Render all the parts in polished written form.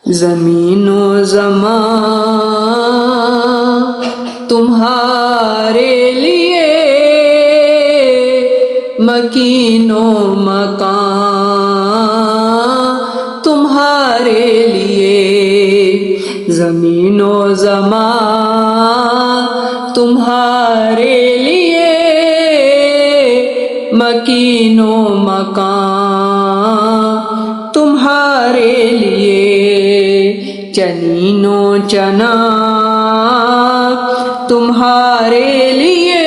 زمین و زمان تمہارے لیے، مکین و مکان تمہارے لیے، زمین و زمان تمہارے لیے، مکین و مکان تمہارے لیے، چنین و چنا تمہارے لیے،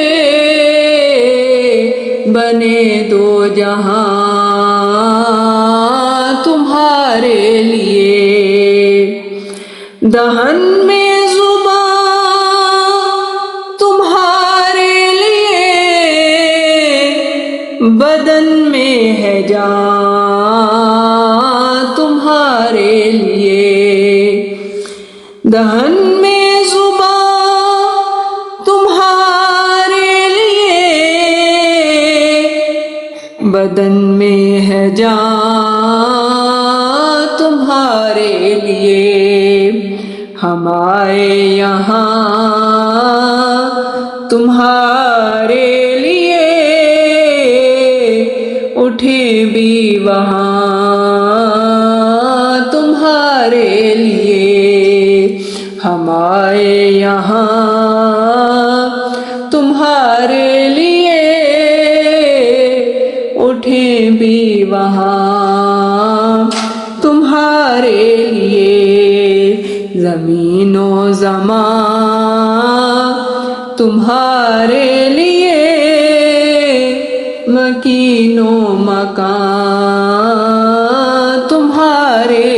بنے دو جہاں تمہارے لیے، دہن میں زبان تمہارے لیے، بدن میں ہے جان تمہارے لیے، دہن میں زبان تمہارے لیے، بدن میں ہے جان تمہارے لیے، ہم آئے یہاں تمہارے لیے، اٹھے بھی وہاں تمہارے لیے، ہم آئے یہاں تمہارے لیے، اٹھے بھی وہاں تمہارے لیے، زمین و زمان تمہارے لیے، مکین و مکان تمہارے